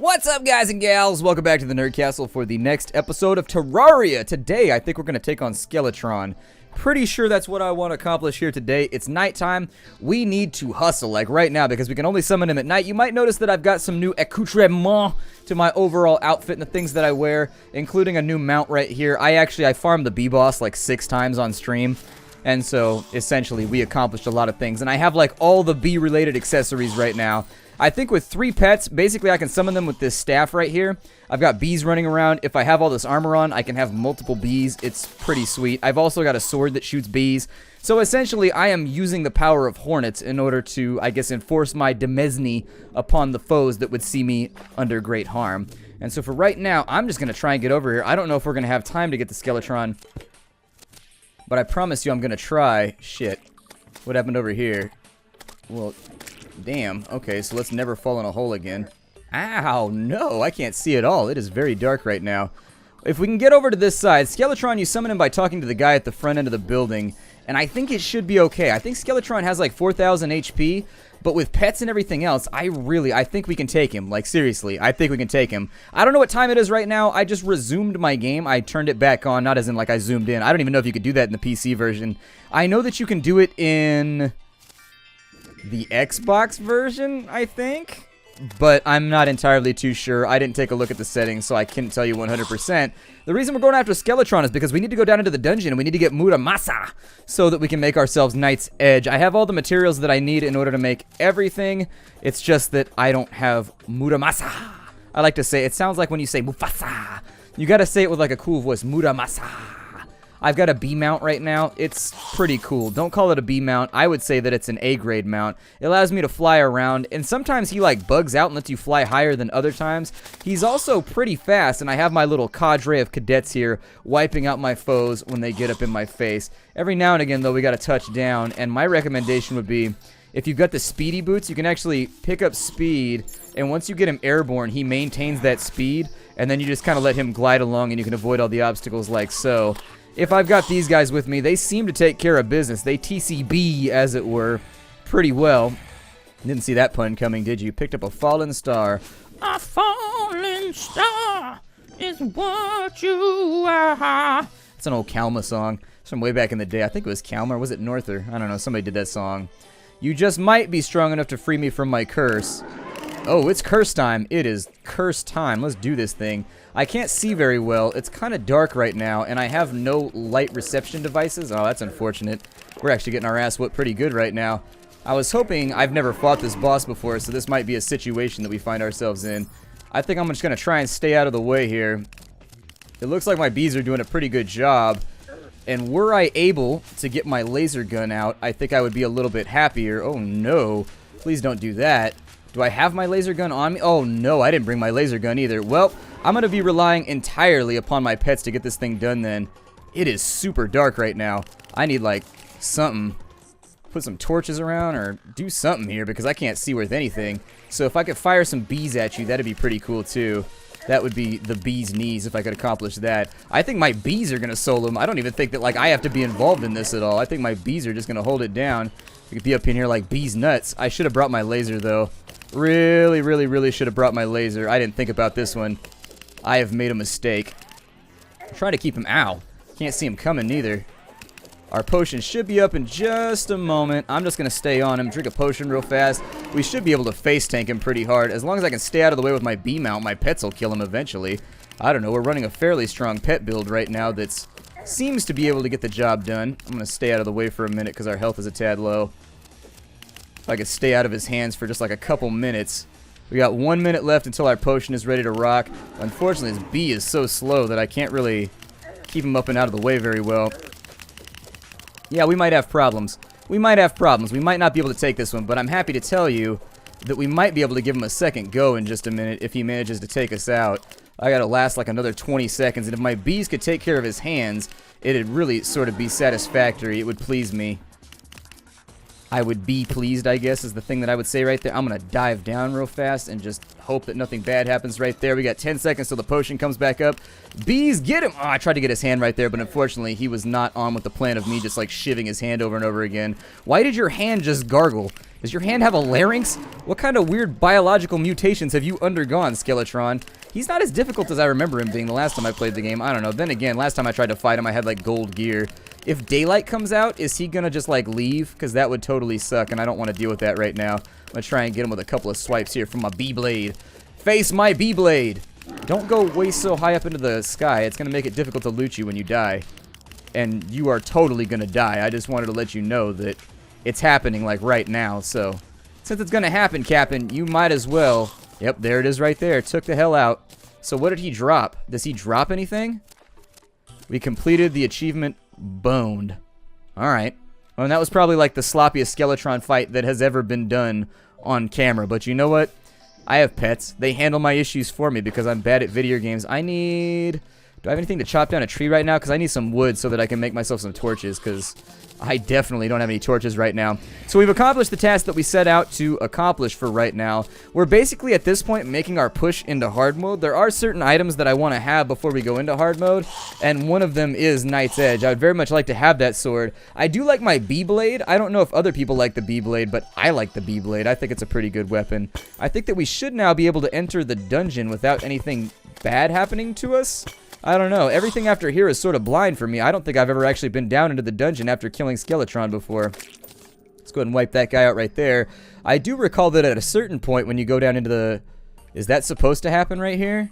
What's up, guys and gals? Welcome back to the Nerd Castle for the next episode of Terraria. Today, I think we're going to take on Skeletron. Pretty sure that's what I want to accomplish here today. It's nighttime. We need to hustle, like right now, because we can only summon him at night. You might notice that I've got some new accoutrements to my overall outfit and the things that I wear, including a new mount right here. I farmed the B-Boss like 6 times on stream. And so, essentially, we accomplished a lot of things. And I have, like, all the bee-related accessories right now. I think with 3 pets, basically I can summon them with this staff right here. I've got bees running around. If I have all this armor on, I can have multiple bees. It's pretty sweet. I've also got a sword that shoots bees. So, essentially, I am using the power of hornets in order to, I guess, enforce my demesne upon the foes that would see me under great harm. And so, for right now, I'm just going to try and get over here. I don't know if we're going to have time to get the Skeletron. But I promise you I'm going to try. Shit. What happened over here? Well, damn. Okay, so let's never fall in a hole again. Ow, no. I can't see at all. It is very dark right now. If we can get over to this side, Skeletron, you summon him by talking to the guy at the front end of the building. And I think it should be okay. I think Skeletron has like 4,000 HP. But with pets and everything else, I think we can take him. Like, seriously, I think we can take him. I don't know what time it is right now. I just resumed my game. I turned it back on, not as in, like, I zoomed in. I don't even know if you could do that in the PC version. I know that you can do it in the Xbox version, I think. But I'm not entirely too sure. I didn't take a look at the settings, so I couldn't tell you 100%. The reason we're going after Skeletron is because we need to go down into the dungeon and we need to get Muramasa so that we can make ourselves Knight's Edge. I have all the materials that I need in order to make everything. It's just that I don't have Muramasa. I like to say, it sounds like when you say Mufasa. You gotta say it with like a cool voice, Muramasa. I've got a B mount right now. It's pretty cool. Don't call it a B mount. I would say that it's an A grade mount. It allows me to fly around, and sometimes he like bugs out and lets you fly higher than other times. He's also pretty fast, and I have my little cadre of cadets here wiping out my foes when they get up in my face. Every now and again, though, we got to touch down, and my recommendation would be, if you've got the speedy boots, you can actually pick up speed, and once you get him airborne, he maintains that speed, and then you just kind of let him glide along, and you can avoid all the obstacles like so. If I've got these guys with me, they seem to take care of business. They TCB, as it were, pretty well. Didn't see that pun coming, did you? Picked up a fallen star. A fallen star is what you are. It's an old Kalma song. It's from way back in the day. I think it was Kalma, or was it Norther? I don't know. Somebody did that song. You just might be strong enough to free me from my curse. Oh, it's curse time. It is curse time. Let's do this thing. I can't see very well. It's kind of dark right now, and I have no light reception devices. Oh, that's unfortunate. We're actually getting our ass whooped pretty good right now. I was hoping, I've never fought this boss before, so this might be a situation that we find ourselves in. I think I'm just going to try and stay out of the way here. It looks like my bees are doing a pretty good job. And were I able to get my laser gun out, I think I would be a little bit happier. Oh, no. Please don't do that. Do I have my laser gun on me? Oh, no, I didn't bring my laser gun either. Well, I'm going to be relying entirely upon my pets to get this thing done then. It is super dark right now. I need, like, something. Put some torches around or do something here because I can't see worth anything. So if I could fire some bees at you, that'd be pretty cool, too. That would be the bee's knees if I could accomplish that. I think my bees are going to solo them. I don't even think that, like, I have to be involved in this at all. I think my bees are just going to hold it down. We could be up in here like bees nuts. I should have brought my laser, though. Really should have brought my laser. I didn't think about this one. I have made a mistake. I'm trying to keep him. Ow. Can't see him coming neither. Our potion should be up in just a moment. I'm just going to stay on him, drink a potion real fast. We should be able to face tank him pretty hard. As long as I can stay out of the way with my B mount, my pets will kill him eventually. I don't know. We're running a fairly strong pet build right now that seems to be able to get the job done. I'm going to stay out of the way for a minute because our health is a tad low. If I could stay out of his hands for just like a couple minutes. We got 1 minute left until our potion is ready to rock. Unfortunately, his bee is so slow that I can't really keep him up and out of the way very well. Yeah, we might have problems. We might have problems. We might not be able to take this one, but I'm happy to tell you that we might be able to give him a second go in just a minute if he manages to take us out. I gotta last like another 20 seconds, and if my bees could take care of his hands, it'd really sort of be satisfactory. It would please me. I would be pleased, I guess, is the thing that I would say right there. I'm going to dive down real fast and just hope that nothing bad happens right there. We got 10 seconds till the potion comes back up. Bees, get him! Oh, I tried to get his hand right there, but unfortunately, he was not on with the plan of me just, like, shivving his hand over and over again. Why did your hand just gargle? Does your hand have a larynx? What kind of weird biological mutations have you undergone, Skeletron? He's not as difficult as I remember him being the last time I played the game. I don't know. Then again, last time I tried to fight him, I had, like, gold gear. If daylight comes out, is he gonna just, like, leave? Because that would totally suck, and I don't want to deal with that right now. I'm gonna try and get him with a couple of swipes here from my B-Blade. Face my B-Blade! Don't go way so high up into the sky. It's gonna make it difficult to loot you when you die. And you are totally gonna die. I just wanted to let you know that it's happening, like, right now. So, since it's gonna happen, Captain, you might as well... Yep, there it is right there. Took the hell out. So what did he drop? Does he drop anything? We completed the achievement... boned. Alright. Well, and that was probably like the sloppiest Skeletron fight that has ever been done on camera. But you know what? I have pets. They handle my issues for me because I'm bad at video games. I need... Do I have anything to chop down a tree right now? Because I need some wood so that I can make myself some torches. Because I definitely don't have any torches right now. So we've accomplished the task that we set out to accomplish for right now. We're basically at this point making our push into hard mode. There are certain items that I want to have before we go into hard mode. And one of them is Knight's Edge. I would very much like to have that sword. I do like my B-Blade. I don't know if other people like the B-Blade, but I like the B-Blade. I think it's a pretty good weapon. I think that we should now be able to enter the dungeon without anything bad happening to us. I don't know. Everything after here is sort of blind for me. I don't think I've ever actually been down into the dungeon after killing Skeletron before. Let's go ahead and wipe that guy out right there. I do recall that at a certain point when you go down into the... Is that supposed to happen right here?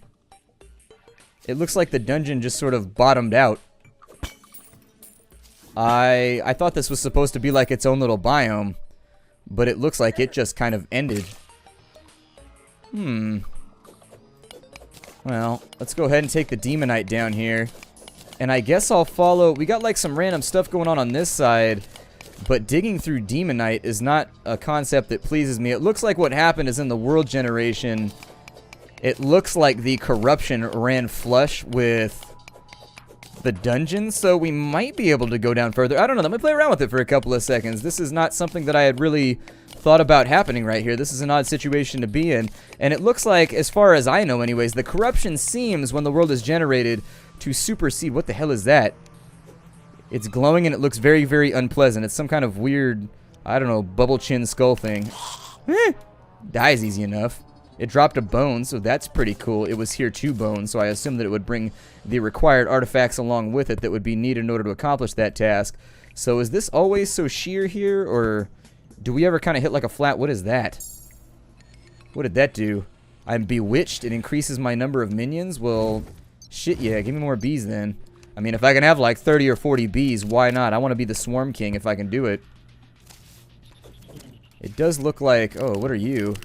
It looks like the dungeon just sort of bottomed out. I thought this was supposed to be like its own little biome, but it looks like it just kind of ended. Well, let's go ahead and take the Demonite down here. And I guess I'll follow... We got like some random stuff going on this side. But digging through Demonite is not a concept that pleases me. It looks like what happened is in the world generation... It looks like the corruption ran flush with the dungeon. So we might be able to go down further. I don't know. Let me play around with it for a couple of seconds. This is not something that I had really... thought about happening right here. This is an odd situation to be in. And it looks like, as far as I know anyways, the corruption seems, when the world is generated, to supersede... What the hell is that? It's glowing and it looks very, very unpleasant. It's some kind of weird, I don't know, bubble chin skull thing. Dies easy enough. It dropped a bone, so that's pretty cool. It was here 2 bones, so I assumed that it would bring the required artifacts along with it that would be needed in order to accomplish that task. So is this always so sheer here, or... Do we ever kind of hit like a flat? What is that? What did that do? I'm bewitched. It increases my number of minions? Well, shit, yeah. Give me more bees then. I mean, if I can have like 30 or 40 bees, why not? I want to be the Swarm King if I can do it. It does look like... Oh, what are you?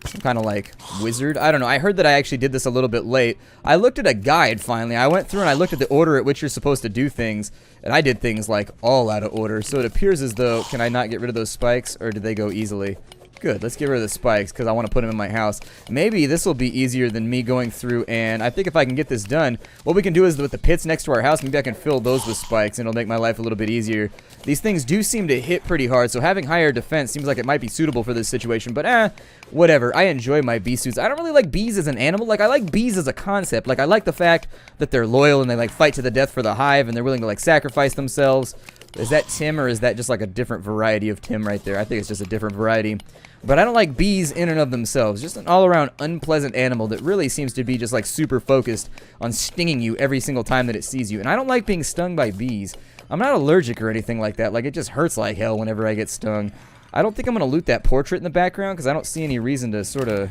Some kind of like wizard? I don't know. I heard that I actually did this a little bit late. I looked at a guide finally. I went through and I looked at the order at which you're supposed to do things. And I did things like all out of order. So it appears as though... Can I not get rid of those spikes? Or did they go easily? Good. Let's get rid of the spikes because I want to put them in my house. Maybe this will be easier than me going through. And I think if I can get this done, what we can do is with the pits next to our house, maybe I can fill those with spikes. And it'll make my life a little bit easier. These things do seem to hit pretty hard. So having higher defense seems like it might be suitable for this situation. But whatever. I enjoy my bee suits. I don't really like bees as an animal. Like, I like bees as a concept. Like, I like the fact that they're loyal and they like fight to the death for the hive and they're willing to like sacrifice themselves. Is that Tim or is that just like a different variety of Tim right there? I think it's just a different variety. But I don't like bees in and of themselves. Just an all-around unpleasant animal that really seems to be just like super focused on stinging you every single time that it sees you. And I don't like being stung by bees. I'm not allergic or anything like that. Like, it just hurts like hell whenever I get stung. I don't think I'm going to loot that portrait in the background because I don't see any reason to sort of...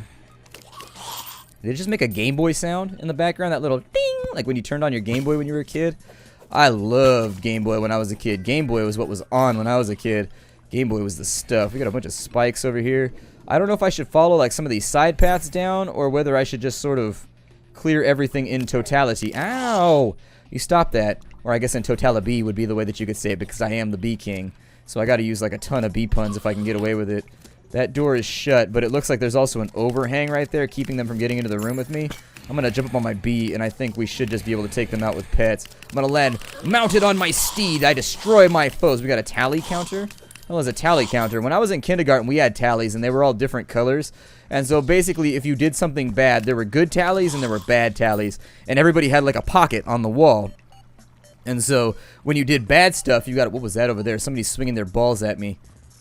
Did it just make a Game Boy sound in the background? That little ding! Like when you turned on your Game Boy when you were a kid? I loved Game Boy when I was a kid. Game Boy was what was on when I was a kid. Game Boy was the stuff. We got a bunch of spikes over here. I don't know if I should follow like some of these side paths down or whether I should just sort of clear everything in totality. Ow! You stop that. Or I guess in totality would be the way that you could say it because I am the Bee King. So I got to use like a ton of bee puns if I can get away with it. That door is shut, but it looks like there's also an overhang right there keeping them from getting into the room with me. I'm going to jump up on my bee, and I think we should just be able to take them out with pets. I'm going to land mounted on my steed. I destroy my foes. We got a tally counter. Well, as a tally counter. When I was in kindergarten, we had tallies, and they were all different colors. And so basically, if you did something bad, there were good tallies and there were bad tallies. And everybody had like a pocket on the wall. And so when you did bad stuff, you got, what was that over there? Somebody's swinging their balls at me.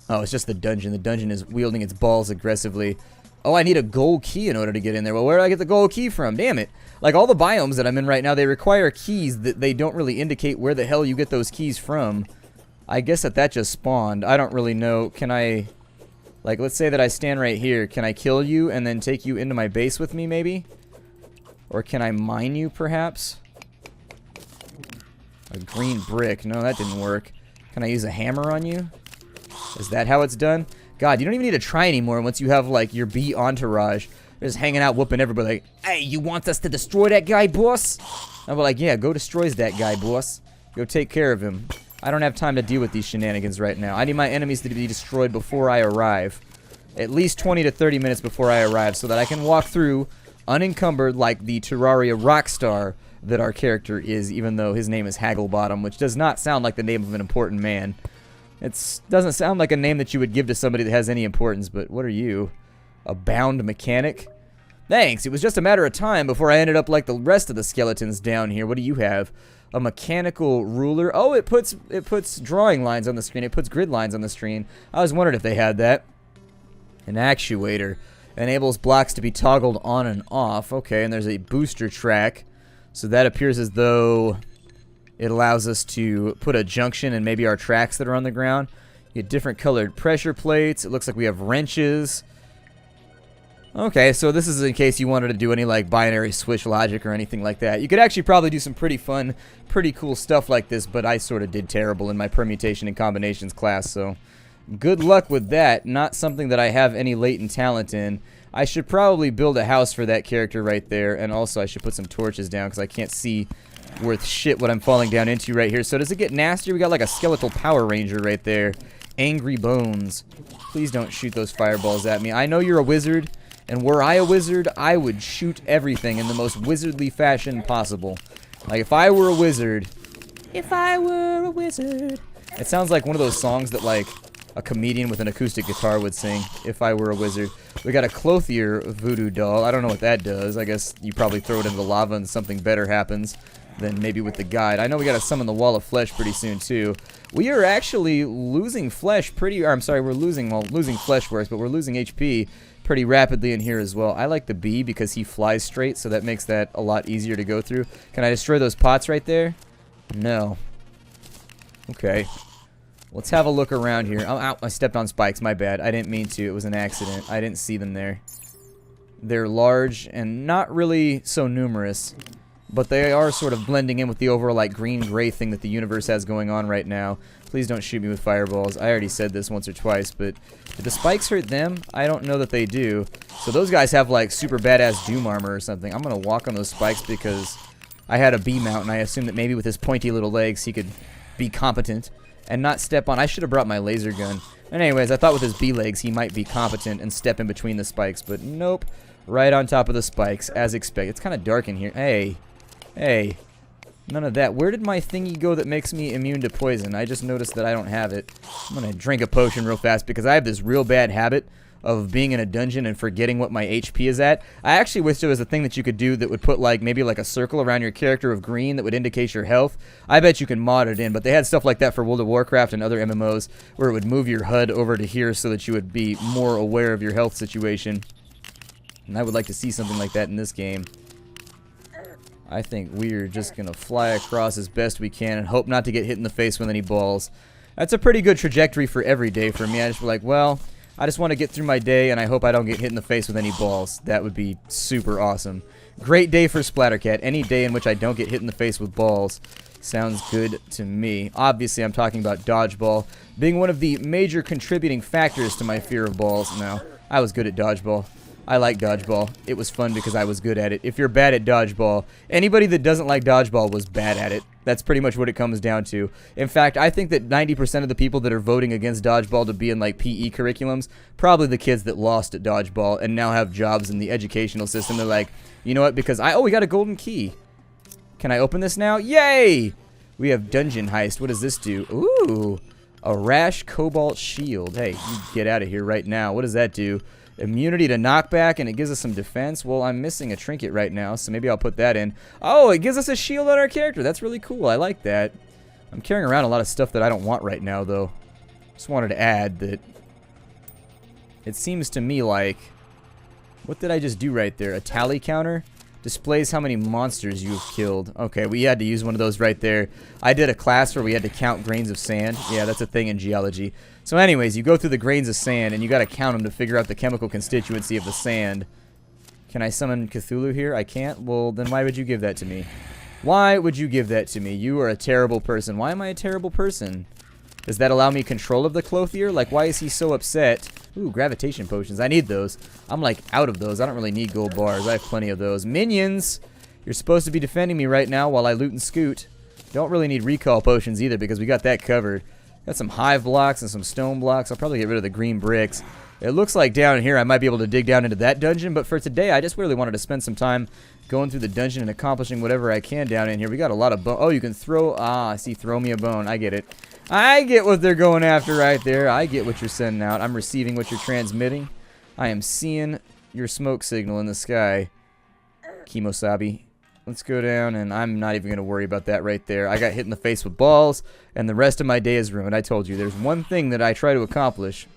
Oh, it's just the dungeon. The dungeon is wielding its balls aggressively. Oh, I need a gold key in order to get in there. Well, where do I get the gold key from? Damn it. Like all the biomes that I'm in right now, they require keys that they don't really indicate where the hell you get those keys from. I guess that just spawned. I don't really know. Can I, like, let's say that I stand right here. Can I kill you and then take you into my base with me, maybe? Or can I mine you, perhaps? A green brick. No, that didn't work. Can I use a hammer on you? Is that how it's done? God, you don't even need to try anymore once you have, like, your bee entourage. They're just hanging out, whooping everybody like, hey, you want us to destroy that guy, boss? I'm like, yeah, go destroy that guy, boss. Go take care of him. I don't have time to deal with these shenanigans right now. I need my enemies to be destroyed before I arrive. At least 20 to 30 minutes before I arrive so that I can walk through unencumbered like the Terraria rockstar that our character is, even though his name is Hagglebottom, which does not sound like the name of an important man. It doesn't sound like a name that you would give to somebody that has any importance, but what are you? A bound mechanic? Thanks, it was just a matter of time before I ended up like the rest of the skeletons down here. What do you have? A mechanical ruler? Oh, it puts drawing lines on the screen. It puts grid lines on the screen. I was wondering if they had that. An actuator. Enables blocks to be toggled on and off. Okay, and there's a booster track. So that appears as though it allows us to put a junction in maybe our tracks that are on the ground. You get different colored pressure plates. It looks like we have wrenches. Okay, so this is in case you wanted to do any like binary switch logic or anything like that. You could actually probably do some pretty fun, pretty cool stuff like this, but I sort of did terrible in my permutation and combinations class, so good luck with that. Not something that I have any latent talent in. I should probably build a house for that character right there, and also I should put some torches down because I can't see worth shit what I'm falling down into right here. So does it get nastier? We got like a skeletal Power Ranger right there. Angry Bones. Please don't shoot those fireballs at me. I know you're a wizard. And were I a wizard, I would shoot everything in the most wizardly fashion possible. Like, if I were a wizard... If I were a wizard... It sounds like one of those songs that, like, a comedian with an acoustic guitar would sing. If I were a wizard. We got a Clothier voodoo doll. I don't know what that does. I guess you probably throw it into the lava and something better happens than maybe with the guide. I know we got to summon the Wall of Flesh pretty soon, too. We are actually losing flesh pretty... Or, I'm sorry, we're losing... Well, losing flesh works, but we're losing HP... pretty rapidly in here as well. I like the bee because he flies straight, so that makes that a lot easier to go through. Can I destroy those pots right there? No. Okay. Let's have a look around here. Oh, ow, I stepped on spikes. My bad. I didn't mean to. It was an accident. I didn't see them there. They're large and not really so numerous, but they are sort of blending in with the overall like green-gray thing that the universe has going on right now. Please don't shoot me with fireballs. I already said this once or twice, but did the spikes hurt them? I don't know that they do. So those guys have like super badass doom armor or something. I'm going to walk on those spikes because I had a bee mount and I assumed that maybe with his pointy little legs he could be competent and not step on. I should have brought my laser gun. And anyways, I thought with his bee legs he might be competent and step in between the spikes, but nope. Right on top of the spikes, as expected. It's kind of dark in here. Hey. Hey. None of that. Where did my thingy go that makes me immune to poison? I just noticed that I don't have it. I'm going to drink a potion real fast because I have this real bad habit of being in a dungeon and forgetting what my HP is at. I actually wish there was a thing that you could do that would put like maybe like a circle around your character of green that would indicate your health. I bet you can mod it in, but they had stuff like that for World of Warcraft and other MMOs where it would move your HUD over to here so that you would be more aware of your health situation. And I would like to see something like that in this game. I think we're just going to fly across as best we can and hope not to get hit in the face with any balls. That's a pretty good trajectory for every day for me. I just be like, well, I just want to get through my day and I hope I don't get hit in the face with any balls. That would be super awesome. Great day for Splattercat. Any day in which I don't get hit in the face with balls sounds good to me. Obviously, I'm talking about dodgeball being one of the major contributing factors to my fear of balls. No, I was good at dodgeball. I like dodgeball. It was fun because I was good at it. If you're bad at dodgeball, anybody that doesn't like dodgeball was bad at it. That's pretty much what it comes down to. In fact, I think that 90% of the people that are voting against dodgeball to be in like PE curriculums, probably the kids that lost at dodgeball and now have jobs in the educational system. They're like, you know what, because oh, we got a golden key. Can I open this now? Yay! We have dungeon heist. What does this do? Ooh, A rash cobalt shield. Hey, you get out of here right now. What does that do? Immunity to knockback, and it gives us some defense. Well, I'm missing a trinket right now, so maybe I'll put that in. Oh, it gives us a shield on our character. That's really cool. I like that. I'm carrying around a lot of stuff that I don't want right now, though. Just wanted to add that it seems to me like... What did I just do right there? A tally counter? Displays how many monsters you've killed. Okay, we had to use one of those right there. I did a class where we had to count grains of sand. Yeah, that's a thing in geology. So anyways, you go through the grains of sand, and you got to count them to figure out the chemical constituency of the sand. Can I summon Cthulhu here? I can't? Well, then why would you give that to me? Why would you give that to me? You are a terrible person. Why am I a terrible person? Does that allow me control of the clothier? Like, why is he so upset? Ooh, gravitation potions. I need those. I'm, like, out of those. I don't really need gold bars. I have plenty of those. Minions! You're supposed to be defending me right now while I loot and scoot. Don't really need recall potions either because we got that covered. Got some hive blocks and some stone blocks. I'll probably get rid of the green bricks. It looks like down here I might be able to dig down into that dungeon, but for today I just really wanted to spend some time going through the dungeon and accomplishing whatever I can down in here. We got a lot of bone. Oh, you can throw... Ah, I see. Throw me a bone. I get it. I get what they're going after right there. I get what you're sending out. I'm receiving what you're transmitting. I am seeing your smoke signal in the sky. Kimosabi. Let's go down, and I'm not even going to worry about that right there. I got hit in the face with balls, and the rest of my day is ruined. I told you, there's one thing that I try to accomplish.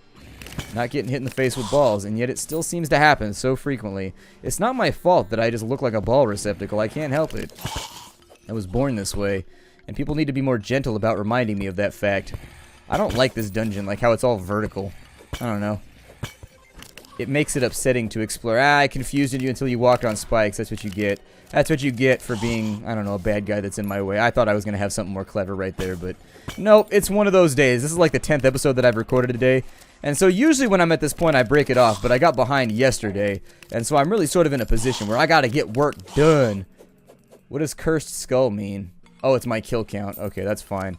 Not getting hit in the face with balls, and yet it still seems to happen so frequently. It's not my fault that I just look like a ball receptacle. I can't help it. I was born this way. And people need to be more gentle about reminding me of that fact. I don't like this dungeon, like how it's all vertical. I don't know. It makes it upsetting to explore. I confused you until you walked on spikes. That's what you get. That's what you get for being, I don't know, a bad guy that's in my way. I thought I was going to have something more clever right there, but nope, it's one of those days. This is like the 10th episode that I've recorded today. And so usually when I'm at this point, I break it off, but I got behind yesterday. And so I'm really sort of in a position where I got to get work done. What does Cursed Skull mean? Oh, it's my kill count. Okay, that's fine.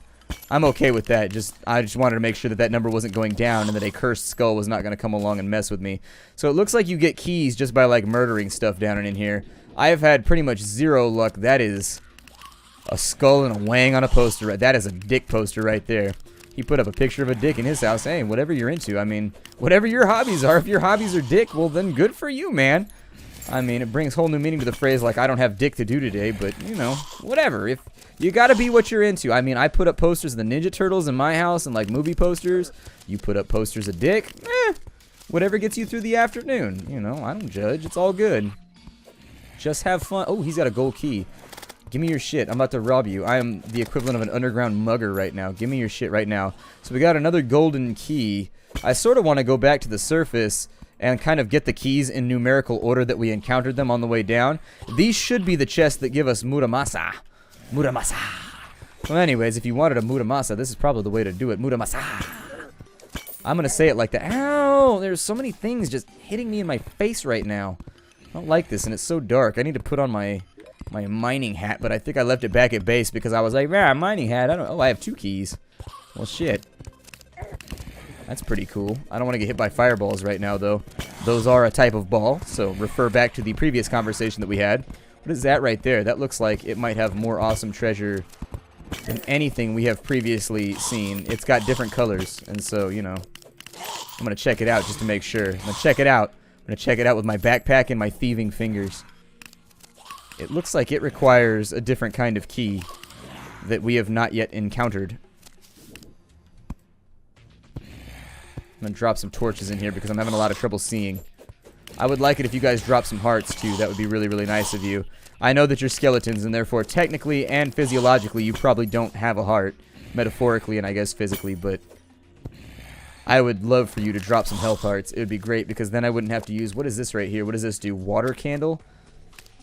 I'm okay with that. I just wanted to make sure that that number wasn't going down and that a cursed skull was not going to come along and mess with me. So it looks like you get keys just by, like, murdering stuff down in here. I have had pretty much zero luck. That is a skull and a wang on a poster. That is a dick poster right there. He put up a picture of a dick in his house. Hey, whatever you're into. I mean, whatever your hobbies are. If your hobbies are dick, well, then good for you, man. I mean, it brings whole new meaning to the phrase, like, I don't have dick to do today, but, you know, whatever. If you gotta be what you're into. I mean, I put up posters of the Ninja Turtles in my house and, like, movie posters. You put up posters of dick. Whatever gets you through the afternoon. You know, I don't judge. It's all good. Just have fun. Oh, he's got a gold key. Give me your shit. I'm about to rob you. I am the equivalent of an underground mugger right now. Give me your shit right now. So we got another golden key. I sort of want to go back to the surface and kind of get the keys in numerical order that we encountered them on the way down. These should be the chests that give us Muramasa. Muramasa. Well, anyways, if you wanted a Muramasa, this is probably the way to do it. Muramasa. I'm going to say it like that. Ow! There's so many things just hitting me in my face right now. I don't like this, and it's so dark. I need to put on my mining hat, but I think I left it back at base because I was like, yeah, mining hat. Oh, I have 2 keys. Well, shit. That's pretty cool. I don't want to get hit by fireballs right now, though. Those are a type of ball, so refer back to the previous conversation that we had. What is that right there? That looks like it might have more awesome treasure than anything we have previously seen. It's got different colors, and so, you know, I'm going to check it out just to make sure. I'm going to check it out. I'm going to check it out with my backpack and my thieving fingers. It looks like it requires a different kind of key that we have not yet encountered. I'm going to drop some torches in here because I'm having a lot of trouble seeing. I would like it if you guys drop some hearts, too. That would be really, really nice of you. I know that you're skeletons, and therefore, technically and physiologically, you probably don't have a heart. Metaphorically and I guess physically, but I would love for you to drop some health hearts. It would be great because then I wouldn't have to use... What is this right here? What does this do? Water candle?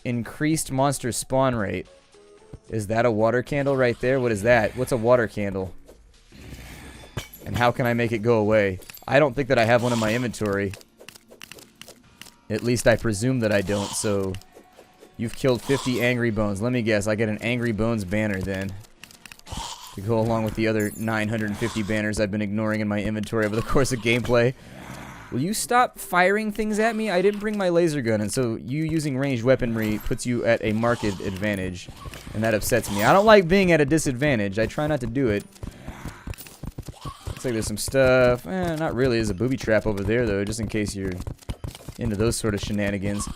Increased monster spawn rate. Is that a water candle right there? What is that? What's a water candle? And how can I make it go away? I don't think that I have one in my inventory. At least I presume that I don't, so... You've killed 50 angry bones. Let me guess, I get an angry bones banner then. To go along with the other 950 banners I've been ignoring in my inventory over the course of gameplay. Will you stop firing things at me? I didn't bring my laser gun, and so you using ranged weaponry puts you at a marked advantage. And that upsets me. I don't like being at a disadvantage. I try not to do it. Looks like there's some stuff. Not really. There's a booby trap over there, though, just in case you're into those sort of shenanigans.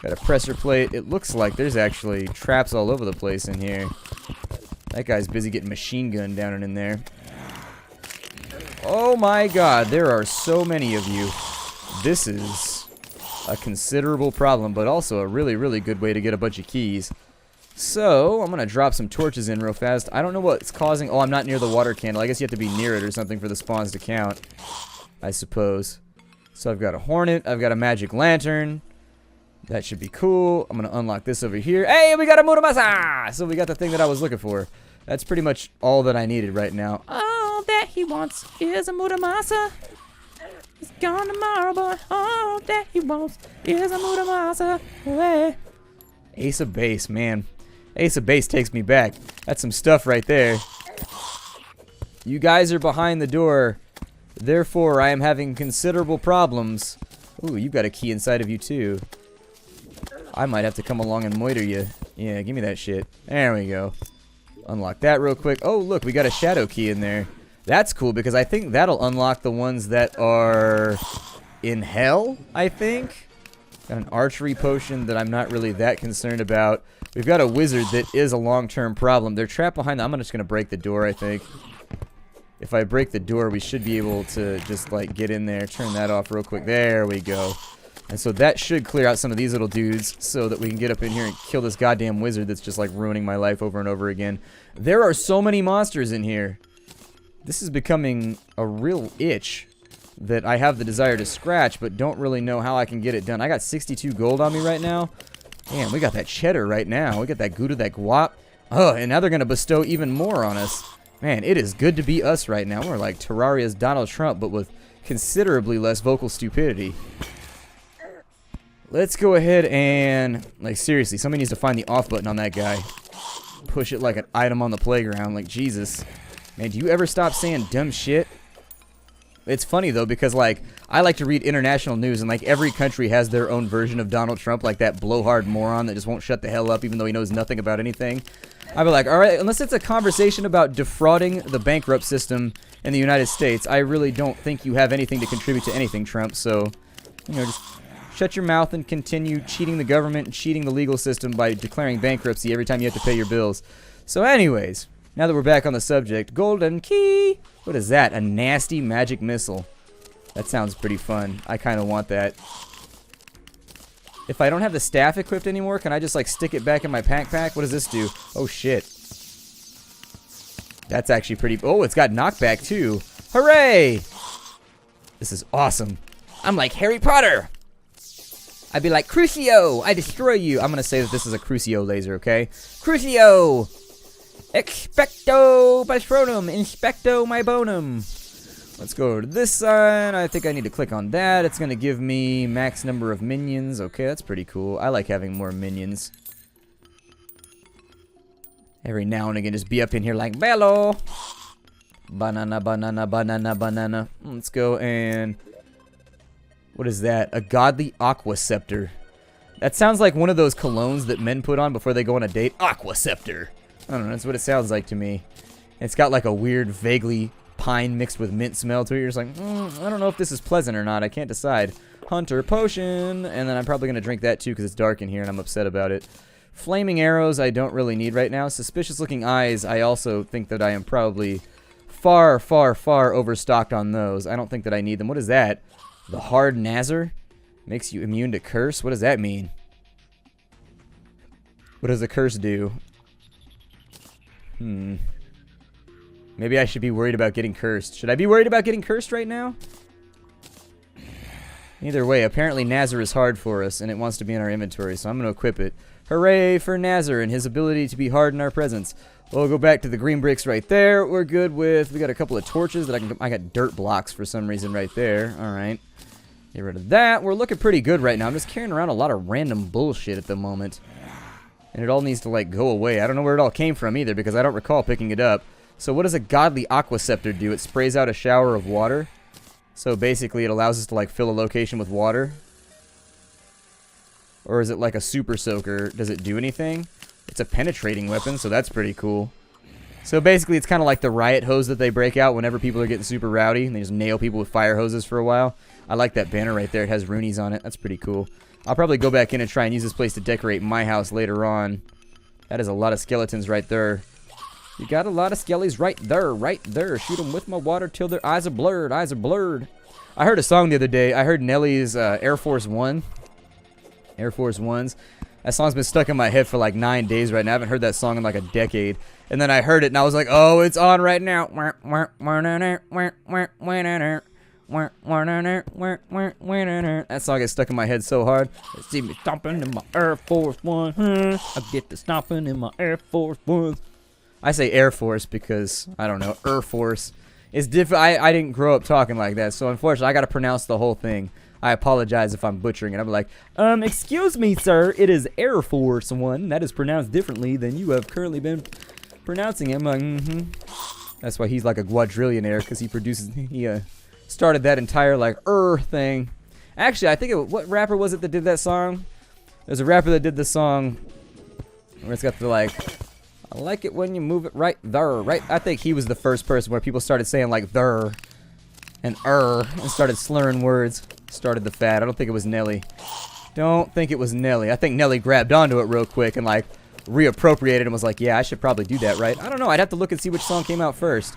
Got a pressure plate. It looks like there's actually traps all over the place in here. That guy's busy getting machine gunned down and in there. Oh my god, there are so many of you. This is a considerable problem, but also a really, really good way to get a bunch of keys. So, I'm going to drop some torches in real fast. I don't know what's causing... Oh, I'm not near the water candle. I guess you have to be near it or something for the spawns to count, I suppose. So, I've got a hornet. I've got a magic lantern. That should be cool. I'm going to unlock this over here. Hey, we got a Muramasa! So, we got the thing that I was looking for. That's pretty much all that I needed right now. All that he wants is a Muramasa. He's gone tomorrow, but all that he wants is a Muramasa. Hey. Ace of base, man. Ace of base takes me back. That's some stuff right there. You guys are behind the door. Therefore, I am having considerable problems. Ooh, you've got a key inside of you, too. I might have to come along and moiter you. Yeah, give me that shit. There we go. Unlock that real quick. Oh, look, we got a shadow key in there. That's cool, because I think that'll unlock the ones that are in hell, I think. Got an archery potion that I'm not really that concerned about. We've got a wizard that is a long-term problem. They're trapped behind I'm just going to break the door, I think. If I break the door, we should be able to just, like, get in there. Turn that off real quick. There we go. And so that should clear out some of these little dudes so that we can get up in here and kill this goddamn wizard that's just, like, ruining my life over and over again. There are so many monsters in here. This is becoming a real itch that I have the desire to scratch, but don't really know how I can get it done. I got 62 gold on me right now. Damn, we got that cheddar right now. We got that gouda, that guap. Oh, and now they're going to bestow even more on us. Man, it is good to be us right now. We're like Terraria's Donald Trump, but with considerably less vocal stupidity. Let's go ahead and, like, seriously, somebody needs to find the off button on that guy. Push it like an item on the playground. Like, Jesus. Man, do you ever stop saying dumb shit? It's funny, though, because, like, I like to read international news, and, like, every country has their own version of Donald Trump, like that blowhard moron that just won't shut the hell up even though he knows nothing about anything. I'd be like, all right, unless it's a conversation about defrauding the bankrupt system in the United States, I really don't think you have anything to contribute to anything, Trump. So, you know, just shut your mouth and continue cheating the government and cheating the legal system by declaring bankruptcy every time you have to pay your bills. So anyways, now that we're back on the subject, golden key. What is that? A nasty magic missile. That sounds pretty fun. I kind of want that. If I don't have the staff equipped anymore, can I just, like, stick it back in my pack? What does this do? Oh, shit. That's actually pretty... Oh, it's got knockback, too. Hooray! This is awesome. I'm like Harry Potter. I'd be like, Crucio, I destroy you. I'm going to say that this is a Crucio laser, okay? Crucio! Expecto Patronum, Inspecto my bonum. Let's go to this side. I think I need to click on that. It's going to give me max number of minions. Okay, that's pretty cool. I like having more minions. Every now and again, just be up in here like, bello. Banana, banana, banana, banana. Let's go and... What is that? A godly aqua scepter. That sounds like one of those colognes that men put on before they go on a date. Aqua scepter. I don't know, that's what it sounds like to me. It's got like a weird, vaguely pine mixed with mint smell to it. You're just like, I don't know if this is pleasant or not. I can't decide. Hunter potion. And then I'm probably going to drink that too because it's dark in here and I'm upset about it. Flaming arrows I don't really need right now. Suspicious looking eyes, I also think that I am probably far, far, far overstocked on those. I don't think that I need them. What is that? The hard Nazar? Makes you immune to curse? What does that mean? What does a curse do? Maybe I should be worried about getting cursed. Should I be worried about getting cursed right now? Either way, apparently Nazar is hard for us, and it wants to be in our inventory, so I'm going to equip it. Hooray for Nazar and his ability to be hard in our presence. We'll go back to the green bricks right there. We're good with... We got a couple of torches that I got dirt blocks for some reason right there. Alright. Get rid of that. We're looking pretty good right now. I'm just carrying around a lot of random bullshit at the moment. And it all needs to, like, go away. I don't know where it all came from either because I don't recall picking it up. So what does a godly aqua scepter do? It sprays out a shower of water. So basically it allows us to, like, fill a location with water. Or is it like a super soaker? Does it do anything? It's a penetrating weapon, so that's pretty cool. So basically, it's kind of like the riot hose that they break out whenever people are getting super rowdy, and they just nail people with fire hoses for a while. I like that banner right there. It has Roonies on it. That's pretty cool. I'll probably go back in and try and use this place to decorate my house later on. That is a lot of skeletons right there. You got a lot of skellies right there, right there. Shoot them with my water till their eyes are blurred, eyes are blurred. I heard a song the other day. I heard Nelly's Air Force One. Air Force Ones. That song's been stuck in my head for like 9 days right now. I haven't heard that song in like a decade. And then I heard it and I was like, oh, it's on right now. That song gets stuck in my head so hard. See me stomping in my Air Force One. I get the stomping in my Air Force One. I say Air Force because, I don't know, Air Force. It's different. I didn't grow up talking like that. So unfortunately, I got to pronounce the whole thing. I apologize if I'm butchering it. I'm like, excuse me, sir. It is Air Force One. That is pronounced differently than you have currently been pronouncing him. That's why he's like a quadrillionaire, because he started that entire like thing. Actually, I think what rapper was it that did that song? There's a rapper that did the song where it's got the like, I like it when you move it right there, right? I think he was the first person where people started saying like there and started slurring words. Started the fad. I don't think it was Nelly. Don't think it was Nelly. I think Nelly grabbed onto it real quick and like reappropriated and was like, yeah, I should probably do that, right? I don't know. I'd have to look and see which song came out first.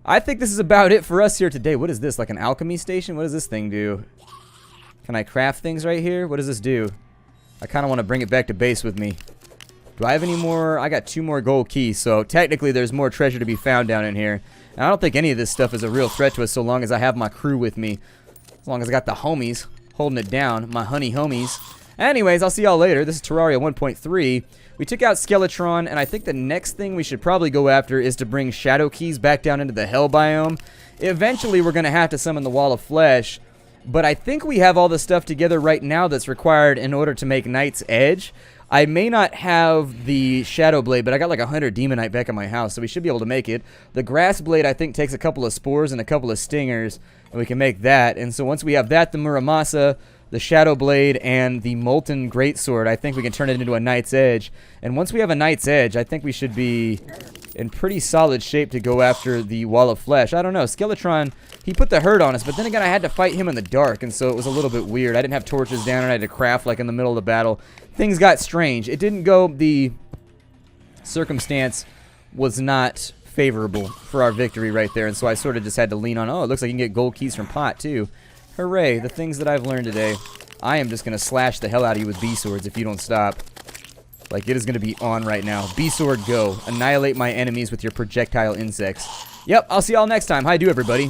I think this is about it for us here today. What is this? Like an alchemy station? What does this thing do? Can I craft things right here? What does this do? I kind of want to bring it back to base with me. Do I have any more? I got 2 more gold keys, so technically there's more treasure to be found down in here. And I don't think any of this stuff is a real threat to us so long as I have my crew with me. As long as I got the homies holding it down, my honey homies. Anyways, I'll see y'all later. This is Terraria 1.3. We took out Skeletron, and I think the next thing we should probably go after is to bring Shadow Keys back down into the Hell biome. Eventually, we're going to have to summon the Wall of Flesh, but I think we have all the stuff together right now that's required in order to make Knight's Edge. I may not have the Shadow Blade, but I got like 100 Demonite back at my house, so we should be able to make it. The Grass Blade, I think, takes a couple of spores and a couple of stingers, and we can make that. And so once we have that, the Muramasa, the Shadow Blade, and the Molten Greatsword, I think we can turn it into a Knight's Edge. And once we have a Knight's Edge, I think we should be in pretty solid shape to go after the Wall of Flesh. I don't know. Skeletron, he put the hurt on us, but then again, I had to fight him in the dark, and so it was a little bit weird. I didn't have torches down, and I had to craft like in the middle of the battle. Things got strange. It didn't go, the circumstance was not favorable for our victory right there, and so I sort of just had to lean on, oh, it looks like you can get gold keys from pot too. Hooray, the things that I've learned today. I am just going to slash the hell out of you with B-swords if you don't stop. Like, it is going to be on right now. B-sword, go. Annihilate my enemies with your projectile insects. Yep, I'll see y'all next time. Hi, do everybody.